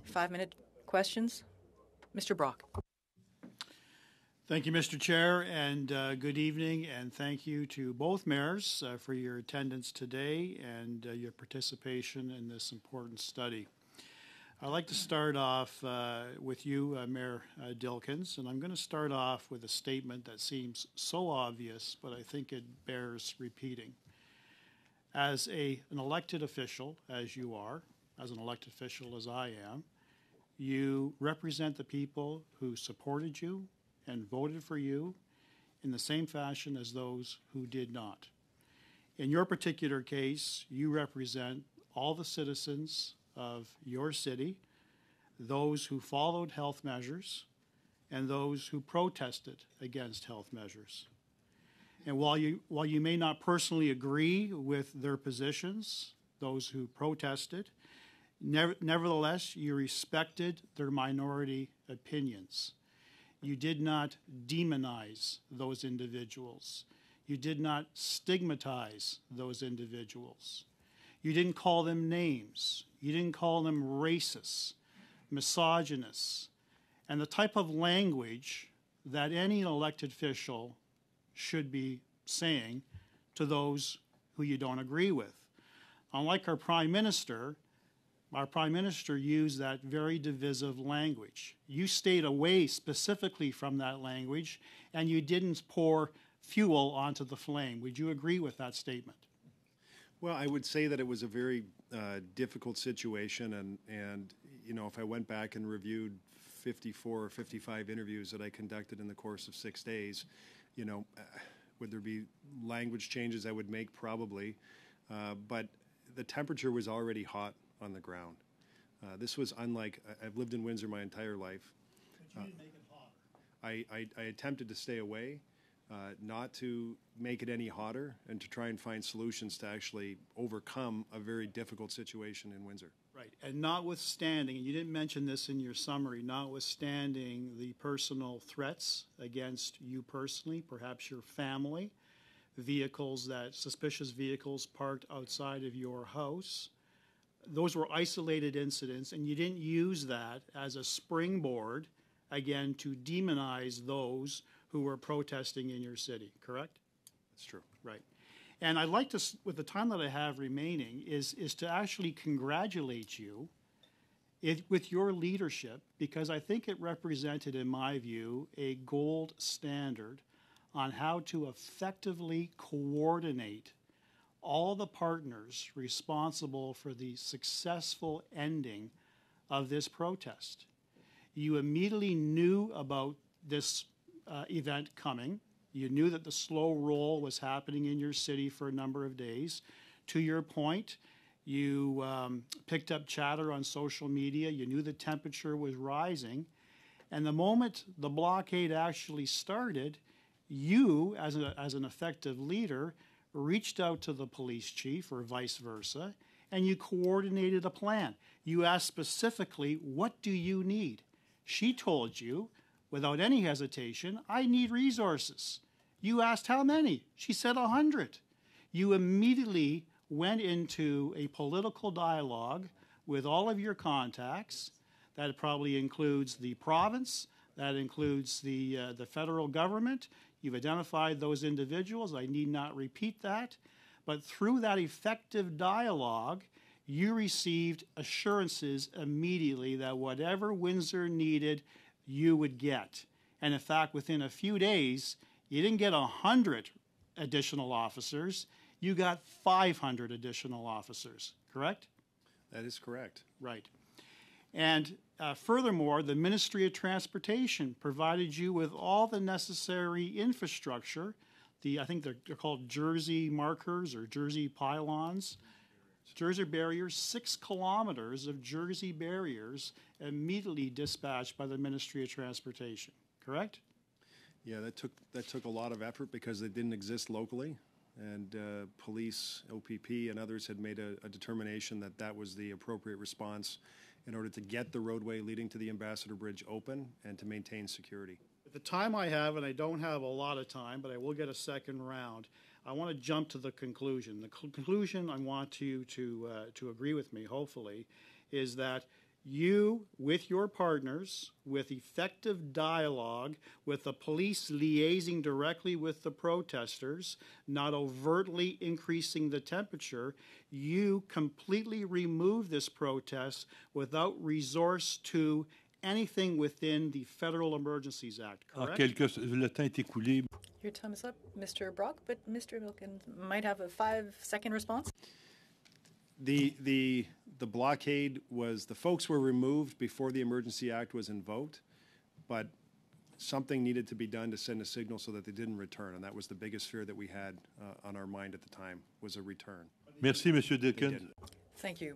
5-minute questions. Mr. Brock. Thank you, Mr. Chair, and good evening, and thank you to both mayors for your attendance today and your participation in this important study. I'd like to start off with you, Mayor Dilkens, and I'm going to start off with a statement that seems so obvious, but I think it bears repeating. As an elected official, as you are, as an elected official as I am, you represent the people who supported you and voted for you in the same fashion as those who did not. In your particular case, you represent all the citizens of your city, those who followed health measures, and those who protested against health measures. And while you may not personally agree with their positions, those who protested, nevertheless, you respected their minority opinions. You did not demonize those individuals. You did not stigmatize those individuals. You didn't call them names. You didn't call them racists, misogynists, and the type of language that any elected official should be saying to those who you don't agree with. Unlike our Prime Minister used that very divisive language. You stayed away specifically from that language, and you didn't pour fuel onto the flame. Would you agree with that statement? Well, I would say that it was a very difficult situation, and you know, if I went back and reviewed 54 or 55 interviews that I conducted in the course of 6 days, you know, would there be language changes I would make? Probably, but the temperature was already hot on the ground. This was unlike, I've lived in Windsor my entire life. But you didn't make it hotter. I attempted to stay away, not to make it any hotter, and to try and find solutions to actually overcome a very difficult situation in Windsor. Right, and notwithstanding, and you didn't mention this in your summary, notwithstanding the personal threats against you personally, perhaps your family, suspicious vehicles parked outside of your house, those were isolated incidents, and you didn't use that as a springboard, again, to demonize those who were protesting in your city, correct? That's true. Right. And I'd like to, with the time that I have remaining, is to actually congratulate you with your leadership, because I think it represented, in my view, a gold standard on how to effectively coordinate all the partners responsible for the successful ending of this protest. You immediately knew about this event coming. You knew that the slow roll was happening in your city for a number of days. To your point, you picked up chatter on social media. You knew the temperature was rising. And the moment the blockade actually started, you, as an effective leader, reached out to the police chief or vice versa, and you coordinated a plan. You asked specifically, what do you need? She told you, without any hesitation, I need resources. You asked how many? She said 100. You immediately went into a political dialogue with all of your contacts. That probably includes the province, that includes the federal government. You've identified those individuals. I need not repeat that. But through that effective dialogue, you received assurances immediately that whatever Windsor needed, you would get. And in fact, within a few days, you didn't get 100 additional officers. You got 500 additional officers, correct? That is correct. Right. And furthermore, the Ministry of Transportation provided you with all the necessary infrastructure. I think they're called jersey markers or jersey pylons. Jersey barriers, 6 kilometers of jersey barriers immediately dispatched by the Ministry of Transportation, correct? Yeah, that took a lot of effort because they didn't exist locally, and police, OPP, and others had made a determination that that was the appropriate response in order to get the roadway leading to the Ambassador Bridge open and to maintain security. At the time I have, and I don't have a lot of time, but I will get a second round, I want to jump to the conclusion. The conclusion I want you to agree with me, hopefully, is that You, with your partners, with effective dialogue, with the police liaising directly with the protesters, not overtly increasing the temperature, you completely remove this protest without resource to anything within the Federal Emergencies Act, correct? Le temps est écoulé. Your time is up, Mr. Brock, but Mr. Dilkens might have a 5-second response. The blockade was, the folks were removed before the Emergency Act was invoked, but something needed to be done to send a signal so that they didn't return, and that was the biggest fear that we had on our mind at the time, was a return. Merci, Monsieur Dilkens. Thank you.